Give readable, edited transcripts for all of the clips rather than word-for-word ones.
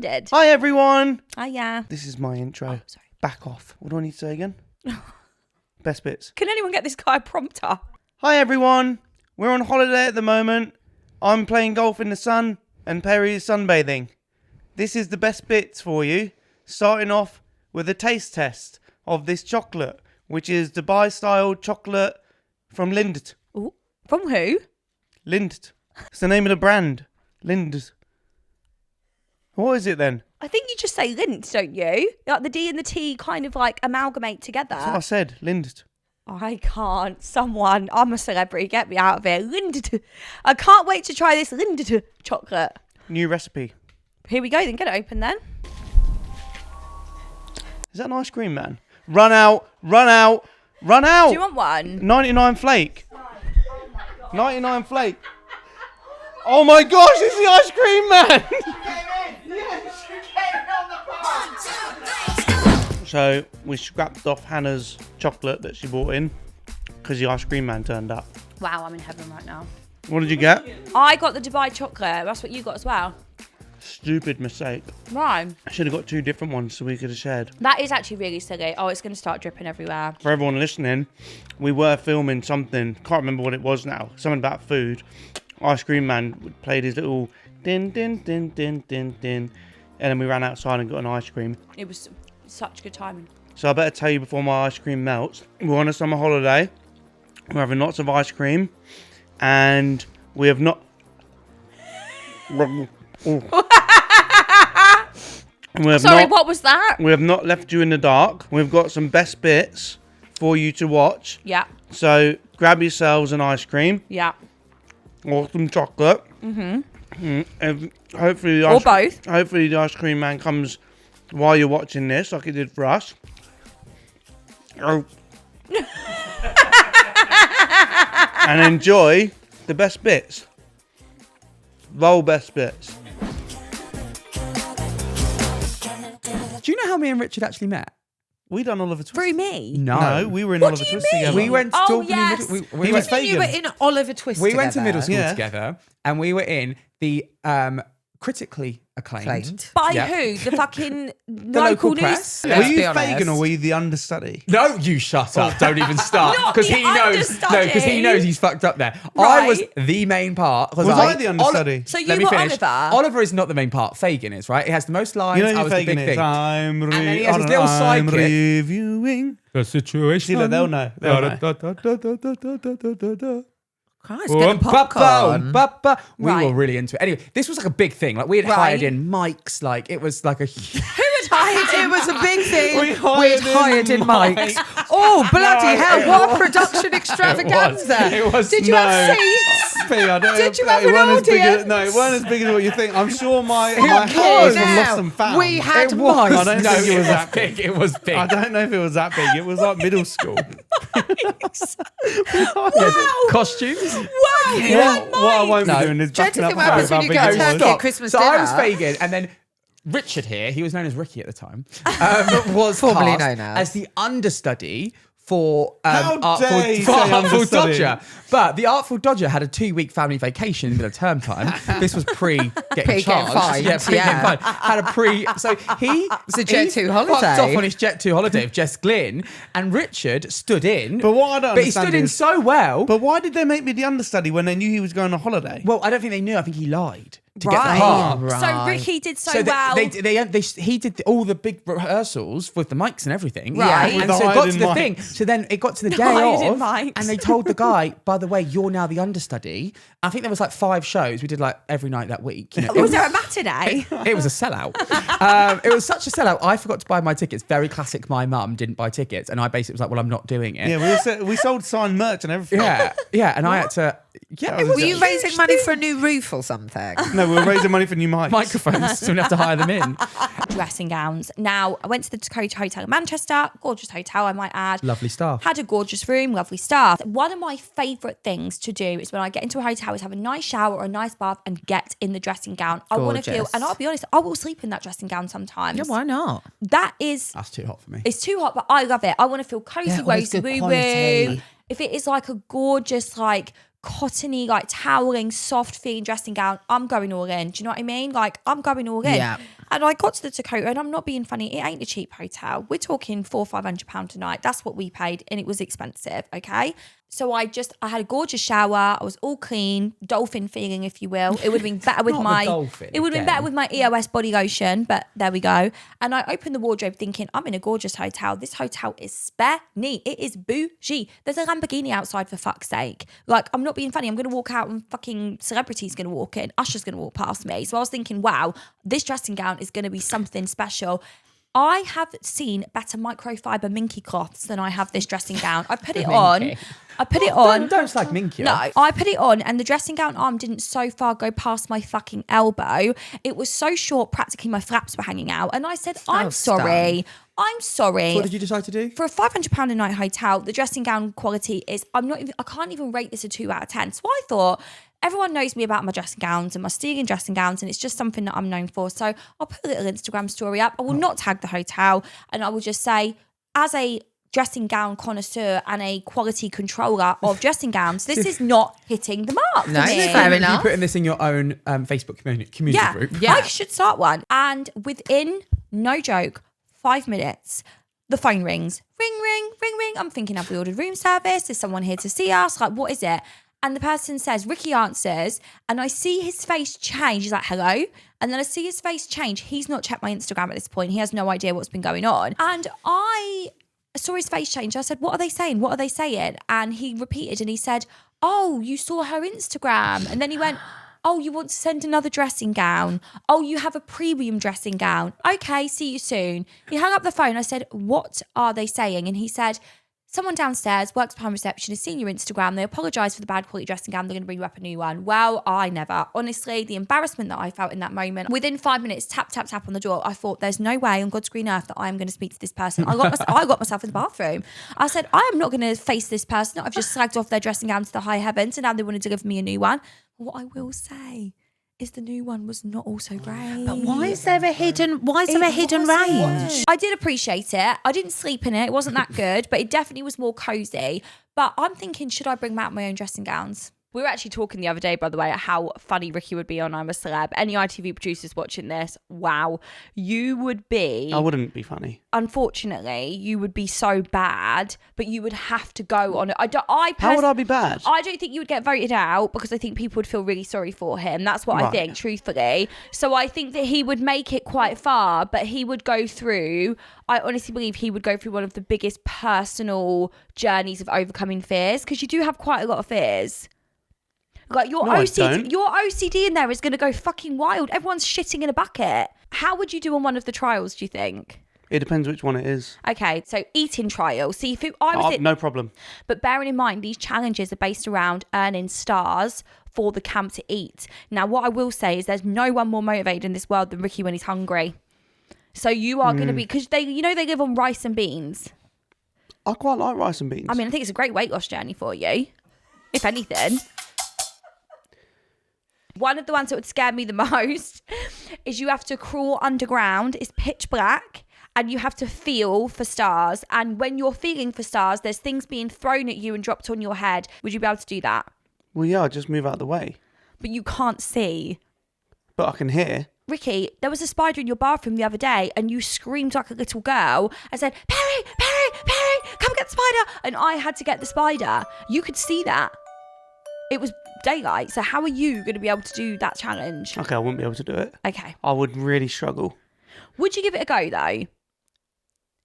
Candid. Hi everyone. Oh yeah. This is my intro. Oh, sorry. Back off. What do I need to say again? Best bits. Can anyone get this guy a prompter? Hi everyone. We're on holiday at the moment. I'm playing golf in the sun and Perry is sunbathing. This is the best bits for you. Starting off with a taste test of this chocolate, which is Dubai style chocolate from Lindt. Ooh. From who? Lindt. It's the name of the brand. Lindt. What is it then? I think you just say Lindt, don't you? Like the D and the T kind of like amalgamate together. That's what I said. Lindt. I can't. Someone, I'm a celebrity, get me out of here. Lindt. I can't wait to try this Lindt chocolate. New recipe. Here we go then, get it open then. Is that an ice cream man? Run out, run out, run out. Do you want one? 99 flake. 99 flake. Oh my gosh, it's the ice cream man. So we scrapped off Hannah's chocolate that she bought in because the ice cream man turned up. Wow, I'm in heaven right now. What did you get? I got the Dubai chocolate. That's what you got as well. Stupid mistake. Right. I should have got two different ones so we could have shared. That is actually really silly. Oh, it's going to start dripping everywhere. For everyone listening, we were filming something. Can't remember what it was now. Something about food. Ice cream man played his little din din din din din din, and then we ran outside and got an ice cream. It was such good timing. So I better tell you before my ice cream melts. We're on a summer holiday. We're having lots of ice cream, and we have not. Sorry, what was that? We have not left you in the dark. We've got some best bits for you to watch. Yeah. So grab yourselves an ice cream. Yeah. Or some chocolate. And hopefully, Or both. Hopefully, the ice cream man comes while you're watching this, like he did for us. Oh. And enjoy the best bits. Roll best bits. Do you know how me and Richard actually met? We done Oliver Twist. Through me? No, we were in What Oliver do you Twist mean? together. We went to Oh, Dorking yes. we He was went, You were vegan. in Oliver Twist we together. went to middle school Yeah. together, and we were in the critically acclaimed. By Yeah. who? The fucking The local local news? press. Were Let's you be honest. vegan or were you the understudy? No, you shut up. Don't even start. Not Because the he knows. No, understudy. because he knows he's fucked up there. I Right. was the main part. Was I the understudy? So you Let me were finish. Oliver? Oliver is not the main part. Fagin is, right? He has the most lines. You know I who was the vegan big is? thing. I'm then he has his little I'm sidekick. reviewing The situation. See, look, they'll know. They'll know. Christ, getting popcorn. We Right. were really into it. Anyway, this was like a big thing. Like we had Right. hired in mics. Like it was like a. It was a big thing. We We'd hired in hired in mics. Oh, bloody hell. What a production extravaganza. It was. Did you have seats? Did you have an audience? No, it weren't as big as what you think. I'm sure my Who house cares was now? lost and found. We had It was. mics. I don't No, think it was that big. It was big. I don't know if it was that big. It was like middle school. Costumes. Wow, you had What I won't No. be doing is Do you backing think up what happens how when you big get it a was. turkey at Christmas So dinner? I was Fagin, and then Richard here, he was known as Ricky at the time, was Formerly cast known as the understudy for How Artful, dare you for say Artful understudy? Dodger. But the Artful Dodger had a 2-week family vacation in the middle of term time. This was pre getting charged. fined, Yeah, pre yeah. getting fined. Had a pre. So he was a Jet 2 he holiday. fucked off on his Jet 2 holiday of Jess Glynn, and Richard stood in. But what I don't But he understand stood in is- so well. But why did they make me the understudy when they knew he was going on holiday? Well, I don't think they knew. I think he lied to get Right. the part. So Ricky did so So well. he did all the big rehearsals with the mics and everything. Right. And With the so it got to hiding the thing. mics. So then it got to the day hiding of, mics. and they told the guy, by the way, you're now the understudy. I think there was like 5 shows. We did like every night that week. You know, was there a matinee? it was a sellout. It was such a sellout. I forgot to buy my tickets. Very classic. My mum didn't buy tickets, and I basically was like, "Well, I'm not doing it." Yeah, we sold signed merch and everything. yeah. And I had to. Yeah, it was Were you raising money for a new roof or something? No, we were raising money for new mics. microphones, so we have to hire them in. Dressing gowns. Now, I went to the Dakota Hotel in Manchester. Gorgeous hotel, I might add. Lovely staff. Had a gorgeous room, lovely staff. One of my favourite things to do is when I get into a hotel is have a nice shower or a nice bath and get in the dressing gown. I want to feel, Gorgeous. and I'll be honest, I will sleep in that dressing gown sometimes. Yeah, why not? That is, That's too hot for me. it's too hot, but I love it. I want to feel cozy, Yeah, always rosy, good woo quality. woo. If it is like a gorgeous, like cottony, like toweling, soft feeling dressing gown, I'm going all in. Do you know what I mean? Like I'm going all in. Yeah. And I got to the Dakota, and I'm not being funny, it ain't a cheap hotel. We're talking £400-500 a night. That's what we paid, and it was expensive, okay? So I had a gorgeous shower. I was all clean, dolphin feeling, if you will. It would have been better with it would have been better with my EOS body lotion, but there we go. And I opened the wardrobe thinking, I'm in a gorgeous hotel. This hotel is Spain. It is bougie. There's a Lamborghini outside, for fuck's sake. Like, I'm not being funny. I'm going to walk out and fucking celebrity's going to walk in. Usher's going to walk past me. So I was thinking, wow, this dressing gown is going to be something special. I have seen better microfiber minky cloths than I have this dressing gown. I put it on. Don't slag minky No, off. I put it on, and the dressing gown arm didn't so far go past my fucking elbow. It was so short, practically my flaps were hanging out. And I said, I'm sorry. I'm sorry. So what did you decide to do? For a £500 a night hotel, the dressing gown quality is, I can't even rate this a 2 out of 10. So I thought, everyone knows me about my dressing gowns and my styling dressing gowns, and it's just something that I'm known for. So I'll put a little Instagram story up. I will not tag the hotel, and I will just say, as a dressing gown connoisseur and a quality controller of dressing gowns, this is not hitting the mark. No, for me. fair enough. You're putting this in your own Facebook community group. I should start one. And within, no joke, 5 minutes, the phone rings. Ring, ring, ring, ring. I'm thinking, have we ordered room service? Is someone here to see us? Like, what is it? And the person says, Ricky answers, and I see his face change. He's like, hello. And then I see his face change. He's not checked my Instagram at this point. He has no idea what's been going on. And I saw his face change. I said, what are they saying? What are they saying? And he repeated, and he said, oh, you saw her Instagram. And then he went, oh, you want to send another dressing gown? Oh, you have a premium dressing gown. Okay, see you soon. He hung up the phone. I said, what are they saying? And he said, someone downstairs works behind reception, has seen your Instagram. They apologise for the bad quality dressing gown. They're going to bring you up a new one. Well, I never. Honestly, the embarrassment that I felt in that moment, within 5 minutes, tap, tap, tap on the door, I thought, there's no way on God's green earth that I am going to speak to this person. I got myself in the bathroom. I said, I am not going to face this person. I've just slagged off their dressing gown to the high heavens, and now they want to deliver me a new one. What I will say is the new one was not also great. But why is there a hidden range? I did appreciate it. I didn't sleep in it. It wasn't that good, but it definitely was more cozy. But I'm thinking, should I bring out my own dressing gowns? We were actually talking the other day, by the way, how funny Ricky would be on I'm a Celeb. Any ITV producers watching this, wow. You would be... I wouldn't be funny. Unfortunately, you would be so bad, but you would have to go on it. How would I be bad? I don't think you would get voted out, because I think people would feel really sorry for him. That's what I think, truthfully. So I think that he would make it quite far, but he would go through... I honestly believe he would go through one of the biggest personal journeys of overcoming fears, because you do have quite a lot of fears. Like your OCD in there is going to go fucking wild. Everyone's shitting in a bucket. How would you do on one of the trials, do you think? It depends which one it is. Okay, so eating trial. See, if I was no problem. But bearing in mind, these challenges are based around earning stars for the camp to eat. Now, what I will say is there's no one more motivated in this world than Ricky when he's hungry. So you are going to be, because they live on rice and beans. I quite like rice and beans. I mean, I think it's a great weight loss journey for you, if anything. One of the ones that would scare me the most is you have to crawl underground. It's pitch black and you have to feel for stars. And when you're feeling for stars, there's things being thrown at you and dropped on your head. Would you be able to do that? Well, yeah, I'll just move out of the way. But you can't see. But I can hear. Ricky, there was a spider in your bathroom the other day and you screamed like a little girl and said, Perrie, Perrie, Perrie, come get the spider. And I had to get the spider. You could see that. It was daylight. So how are you going to be able to do that challenge? Okay, I wouldn't be able to do it. Okay. I would really struggle. Would you give it a go though?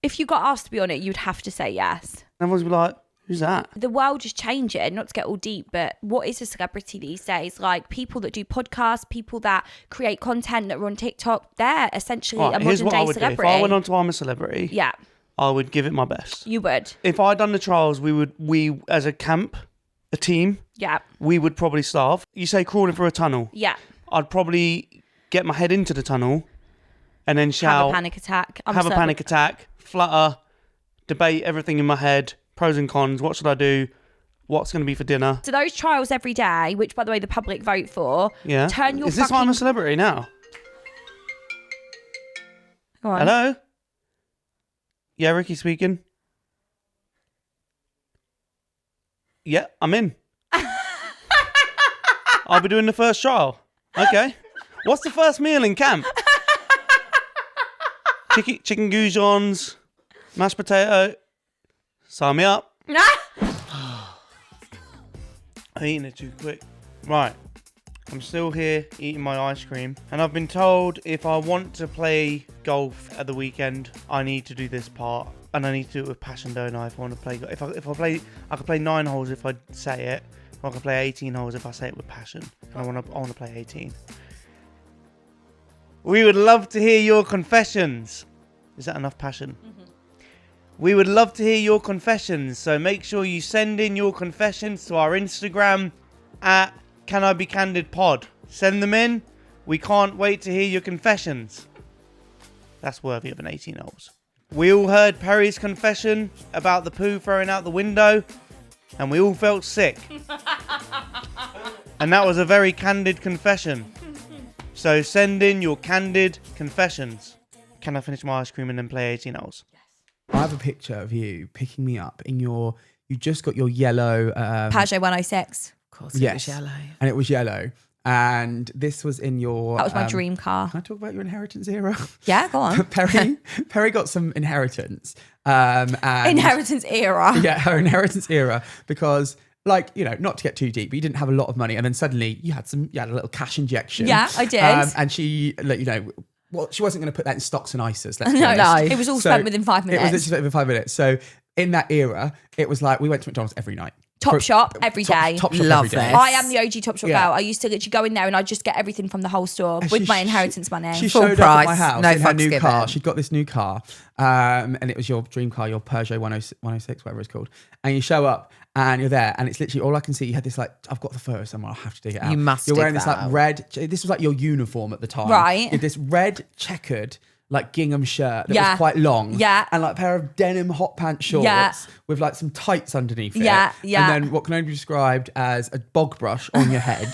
If you got asked to be on it, you'd have to say yes. Everyone's be like, who's that? The world is changing, not to get all deep, but what is a celebrity these days? Like people that do podcasts, people that create content that are on TikTok, they're essentially a modern day celebrity. Do. If I went on to I'm a Celebrity, yeah, I would give it my best. You would. If I'd done the trials, we as a camp, a team, yeah, we would probably starve. You say crawling through a tunnel. Yeah. I'd probably get my head into the tunnel and then shout. Have a panic attack. Have a panic attack, flutter, debate everything in my head, pros and cons, what should I do, what's going to be for dinner. So those trials every day, which by the way the public vote for, yeah. Turn your Is this why I'm a Celebrity now? Go on. Hello? Yeah, Ricky speaking. Yeah, I'm in. I'll be doing the first trial. Okay. What's the first meal in camp? chicken goujons, mashed potato. Sign me up. I'm eating it too quick. Right. I'm still here eating my ice cream, and I've been told if I want to play golf at the weekend, I need to do this part, and I need to do it with passion, don't I? If I want to play, if I play, I could play 9 holes if I say it, or I can play 18 holes if I say it with passion. And I want to play 18. We would love to hear your confessions. Is that enough passion? Mm-hmm. We would love to hear your confessions, so make sure you send in your confessions to our Instagram at Can I Be Candid Pod. Send them in. We can't wait to hear your confessions. That's worthy of an 18 holes. We all heard Perrie's confession about the poo throwing out the window, and we all felt sick. And that was a very candid confession. So send in your candid confessions. Can I finish my ice cream and then play 18 holes? I have a picture of you picking me up in you just got your yellow... Peugeot 106. Of course, it was yellow. And it was yellow. And this was in your... That was my dream car. Can I talk about your inheritance era? Yeah, go on. Perrie got some inheritance. And inheritance era. Yeah, her inheritance era. Because, like, you know, not to get too deep, but you didn't have a lot of money. And then suddenly you had a little cash injection. Yeah, I did. And she, you know... Well, she wasn't going to put that in stocks and ISAs. No, it was all spent within 5 minutes. It was literally within 5 minutes. So in that era, it was like we went to McDonald's every night. Top shop every day. Top shop Love every day. this. I am the OG Top Shop girl. I used to literally go in there and I'd just get everything from the whole store with my inheritance money. She Full showed price, up at my house no in her fucks new given. car. She'd got this new car, and it was your dream car, your Peugeot 106, whatever it's called. And you show up and you're there, and it's literally all I can see. You had this like, I've got the photo somewhere. I'll have to dig it out. You must. You're wearing dig this that like out. red. This was like your uniform at the time, Right. You had this red checkered like gingham shirt that Yeah. was quite long, Yeah. and like a pair of denim hot pants shorts Yeah. with like some tights underneath it, Yeah, yeah. and then what can only be described as a bog brush on your head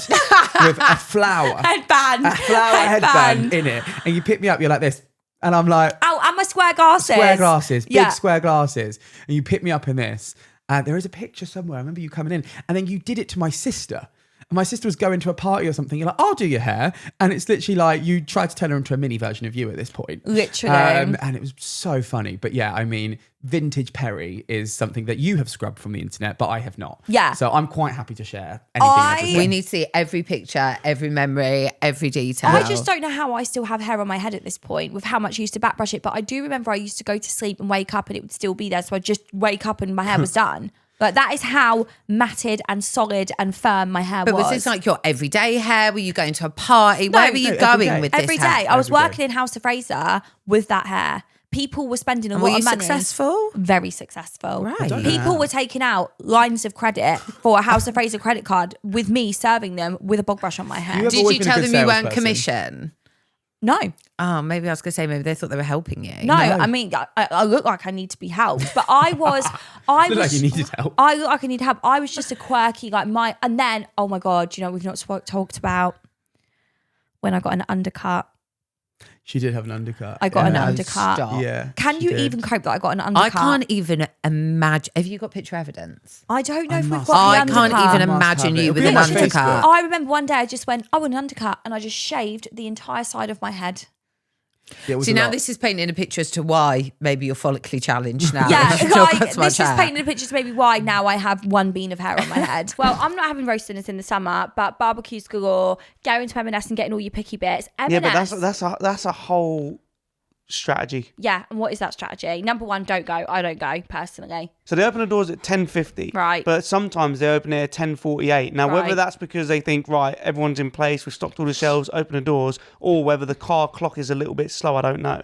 with a flower Headband. a flower headband in it, and you pick me up, you're like this, and I'm like, Oh, and my square glasses. big square glasses, and you pick me up in this, and there is a picture somewhere, I remember you coming in, and then you did it to my sister. And my sister was going to a party or something. You're like, I'll do your hair. And it's literally like you tried to turn her into a mini version of you at this point. Literally. And it was so funny. But yeah, I mean, vintage Perrie is something that you have scrubbed from the internet, but I have not. Yeah. So I'm quite happy to share anything. and everything. We need to see every picture, every memory, every detail. I just don't know how I still have hair on my head at this point with how much I used to backbrush it. But I do remember I used to go to sleep and wake up and it would still be there. So I'd just wake up and my hair was done. But that is how matted and solid and firm my hair But was. was this like your everyday hair? Were you going to a party? Where were you every going day. with this Every hair? day. I was Every day. working in House of Fraser with that hair. People were spending a And lot were you of money. successful? Very successful. Right. don't know. People were taking out lines of credit for a House of Fraser credit card with me serving them with a bog brush on my hair. have Did always you been a tell good them you weren't salesperson. commission? No. Oh, maybe I was going to say maybe they thought they were helping you. No, I mean, I look like I need to be helped, but I was, Looked like you needed help. I look like I need help. I was just a quirky, and then, oh my God, you know, we've not talked about when I got an undercut. She did have an undercut. I got an No, undercut. stop. Yeah. Can she you did. even cope that I got an undercut? I can't even imagine. Have you got picture evidence? I don't know I if we've must- got I the can't undercut. even Must imagine have it. you It'll with be an on my undercut. Facebook. I remember one day I just went, oh, an undercut, and I just shaved the entire side of my head. Yeah, it was See, a now lot. this is painting a picture as to why maybe you're follically challenged now. Yeah, You've not like, got so much this is hair. painting a picture to maybe why now I have one bean of hair on my head. Well, I'm not having roast dinners in the summer, but barbecues galore, going to M&S and getting all your picky bits. M&S, Yeah, but that's a whole strategy. Yeah, and what is that strategy? Number one, don't go. I don't go, personally. So they open the doors at 10:50. Right. But sometimes they open it at 10:48. Now, whether Right. that's because they think, right, everyone's in place, we've stocked all the shelves, open the doors, or whether the car clock is a little bit slow, I don't know.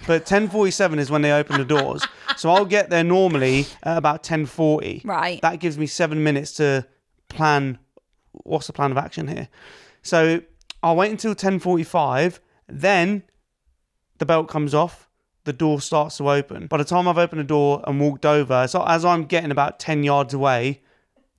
But 10:47 is when they open the doors. So I'll get there normally at about 10:40. Right. That gives me 7 minutes to plan. What's the plan of action here? So I'll wait until 10:45. Then the belt comes off. The door starts to open. By the time I've opened the door and walked over, so as I'm getting about 10 yards away,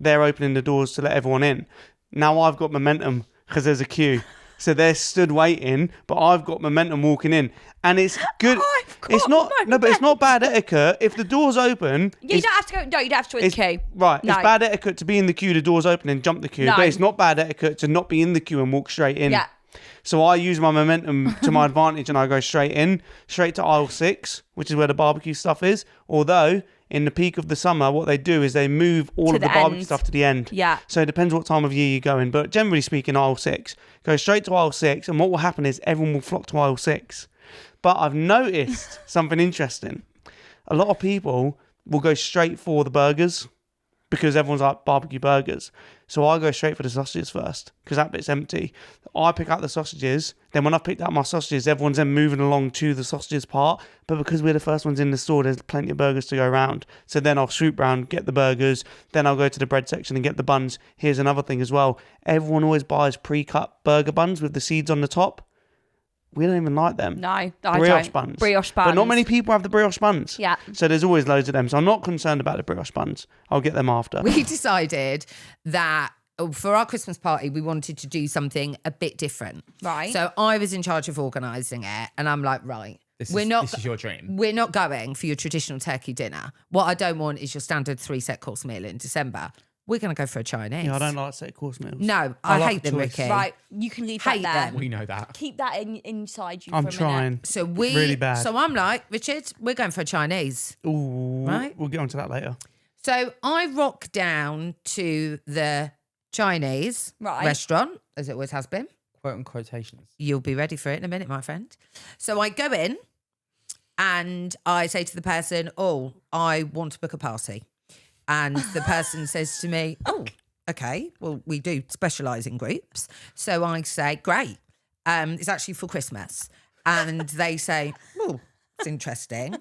they're opening the doors to let everyone in. Now I've got momentum because there's a queue. So they're stood waiting, but I've got momentum walking in. And it's good. I've got It's not, no, but it's not bad etiquette. If the door's open, You don't have to go. No, you don't have to join the queue. right. No. It's bad etiquette to be in the queue, the door's open and jump the queue. No. But it's not bad etiquette to not be in the queue and walk straight in. Yeah. So I use my momentum to my advantage and I go straight to aisle 6, which is where the barbecue stuff is. Although in the peak of the summer, what they do is they move all of the barbecue stuff to the end. Yeah. So it depends what time of year you go in. But generally speaking, aisle 6. Go straight to aisle 6. And what will happen is everyone will flock to aisle 6. But I've noticed something interesting. A lot of people will go straight for the burgers because everyone's like barbecue burgers. So I go straight for the sausages first because that bit's empty. I pick out the sausages. Then when I've picked out my sausages, everyone's then moving along to the sausages part. But because we're the first ones in the store, there's plenty of burgers to go around. So then I'll swoop round, get the burgers. Then I'll go to the bread section and get the buns. Here's another thing as well. Everyone always buys pre-cut burger buns with the seeds on the top. We don't even like them. No, I brioche don't. buns. Brioche buns. But not many people have the brioche buns. Yeah. So there's always loads of them. So I'm not concerned about the brioche buns. I'll get them after. We decided that for our Christmas party, we wanted to do something a bit different. Right. So I was in charge of organising it, and I'm like, right, This is your dream. We're not going for your traditional turkey dinner. What I don't want is your standard 3-set course meal in December. We're going to go for a Chinese. Yeah, I don't like set course meals. No, I I like hate a them, choice. Ricky. Right, you can leave Hate that there. them. We know that. Keep that inside you I'm for a trying. minute. So Really bad. So I'm like, Richard, we're going for a Chinese. Ooh, Right. We'll get onto that later. So I rock down to the Chinese restaurant, as it always has been. Quote and quotations. You'll be ready for it in a minute, my friend. So I go in and I say to the person, oh, I want to book a party. And the person says to me, oh, okay, well, we do specialise in groups. So I say, great. It's actually for Christmas. And they say, oh, it's interesting.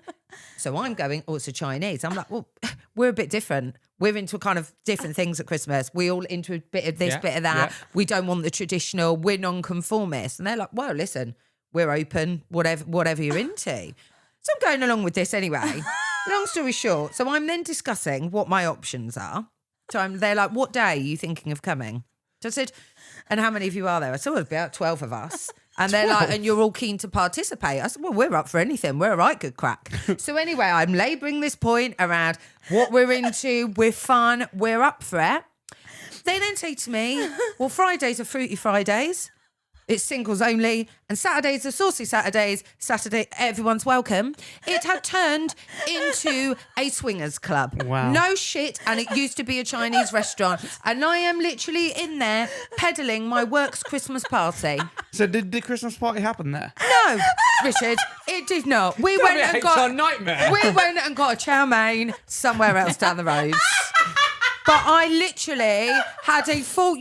So I'm going, oh, it's a Chinese. I'm like, well, we're a bit different. We're into kind of different things at Christmas. We all into a bit of this, bit of that. Yeah. We don't want the traditional. We're non-conformist. And they're like, well, listen, we're open, whatever you're into. So I'm going along with this anyway. Long story short, so I'm then discussing what my options are. So they're like, what day are you thinking of coming? So I said, and how many of you are there? I said, well, about 12 of us. And they're like, and you're all keen to participate. I said, well, we're up for anything. We're a right good crack. So anyway, I'm labouring this point around what we're into. We're fun. We're up for it. They then say to me, well, Fridays are fruity Fridays. It's singles only. And Saturdays are saucy Saturdays. Saturday, everyone's welcome. It had turned into a swingers club. Wow. No shit. And it used to be a Chinese restaurant. And I am literally in there peddling my work's Christmas party. So did the Christmas party happen there? No, Richard, it did not. We went and got nightmare. We went and got a chow mein somewhere else down the road. But I literally had a full,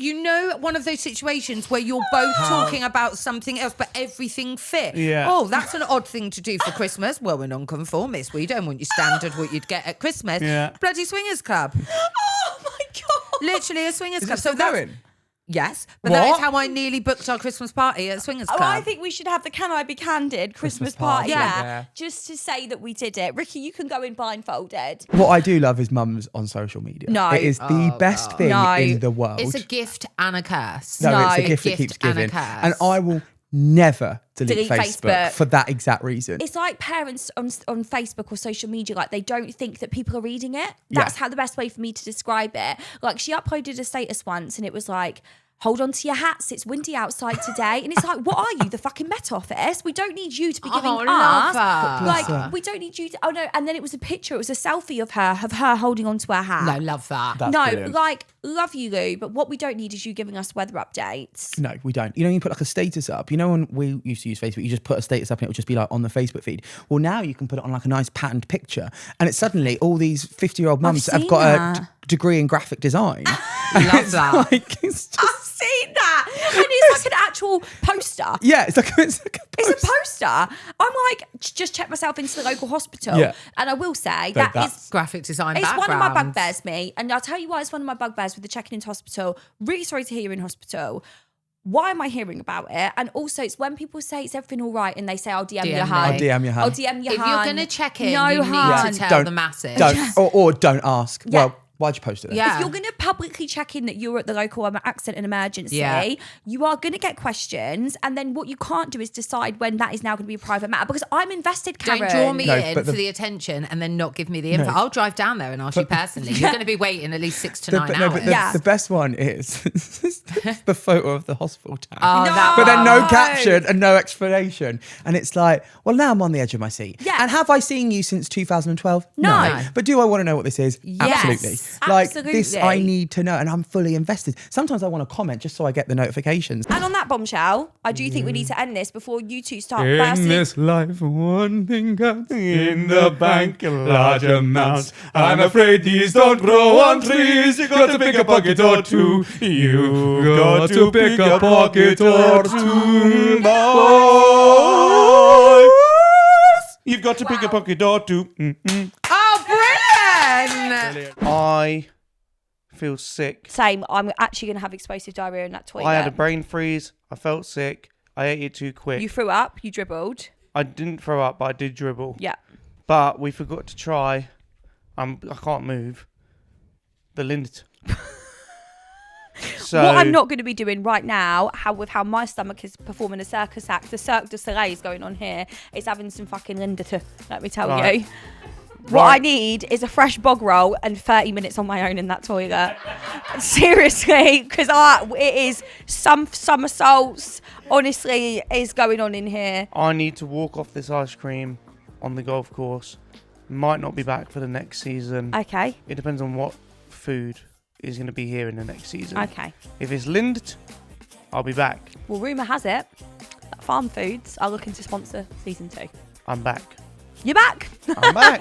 one of those situations where you're both talking about something else, but everything fit. Yeah. Oh, that's an odd thing to do for Christmas. Well, we're non-conformists. We don't want your standard what you'd get at Christmas. Yeah. Bloody swingers club. Oh my God. Literally a swingers Is club. it still that's- going? Yes, but that What? is how I nearly booked our Christmas party at swingers Oh, club. I think we should have the Can I Be Candid Christmas party. party Yeah. there, just to say that we did it. Ricky, you can go in blindfolded. What I do love is mums on social media. No. It is the best thing No. in the world. It's a gift and a curse. No, it's a No, gift that keeps gift and a giving. curse. And I will never delete Delete Facebook Facebook. for that exact reason. It's like parents on Facebook or social media, like they don't think that people are reading it. That's how the best way for me to describe it. Like she uploaded a status once and it was like, hold on to your hats, it's windy outside today. And it's like, what are you, the fucking Met Office? We don't need you to be giving love us. her. Bless her. Like, we don't need you to, oh no. And then it was a picture, it was a selfie of her holding onto her hat. No, love that. That's no, brilliant. like, love you, Lou, but what we don't need is you giving us weather updates. No, we don't. You put like a status up. When we used to use Facebook, you just put a status up and it would just be like on the Facebook feed. Well, now you can put it on like a nice patterned picture. And it's suddenly all these 50-year-old mums have seen got that. a degree in graphic design. Love that. Like, it's just, I've seen that. And it's like an actual poster. yeah, it's like a It's a poster. I'm like, just check myself into the local hospital. Yeah. And I will say But that is Graphic design it's background. one of my bugbears, me. And I'll tell you why it's one of my bugbears with the checking into hospital. Really sorry to hear you're in hospital. Why am I hearing about it? And also, it's when people say it's everything all right and they say, I'll DM you, DM hun. me. I'll DM you, hun. I'll DM you, If hun. you're going to check in, no, you hun. need to tell the masses. don't or don't ask. Yeah. Well, Why'd you post it then? Yeah. If you're going to publicly check in that you're at the local accident and emergency, Yeah. you are going to get questions. And then what you can't do is decide when that is now going to be a private matter, because I'm invested, Karen. Don't draw me No, in but for the attention and then not give me the info. I'll drive down there and ask you personally. You're going to be waiting at least 6 to 9 hours. But Yeah. the best one is the photo of the hospital tab. Oh, No. that But then no No. caption and no explanation. And it's like, well, now I'm on the edge of my seat. Yeah. And have I seen you since 2012? No. But do I want to know what this is? Yes. Absolutely. Like, this I Absolutely. need to know. And I'm fully invested. Sometimes I want to comment just so I get the notifications. And on that bombshell, I do think we need to end this before you two start In bursting. this life, one thing counts in the bank, large amounts. I'm afraid these don't grow on trees. You got to pick a pocket or two. You got to pick a pocket or two. Boys. You've got to pick a pocket or two. Oh, brilliant! I feel sick. Same. I'm actually going to have explosive diarrhea in that toilet. I had a brain freeze. I felt sick. I ate it too quick. You threw up. You dribbled. I didn't throw up, but I did dribble. Yeah. But we forgot to try. I can't move. The lint. So What I'm not going to be doing right now, with how my stomach is performing a circus act, the Cirque du Soleil is going on here, is having some fucking Linda to, let me tell Right. you. What I Right. need is a fresh bog roll and 30 minutes on my own in that toilet. Seriously, because it is some somersaults, honestly, is going on in here. I need to walk off this ice cream on the golf course. Might not be back for the next season. Okay, It depends on what food is going to be here in the next season. okay. If it's Lindt, I'll be back. Well, rumour has it that Farm Foods are looking to sponsor season 2. I'm back. You're back? I'm back.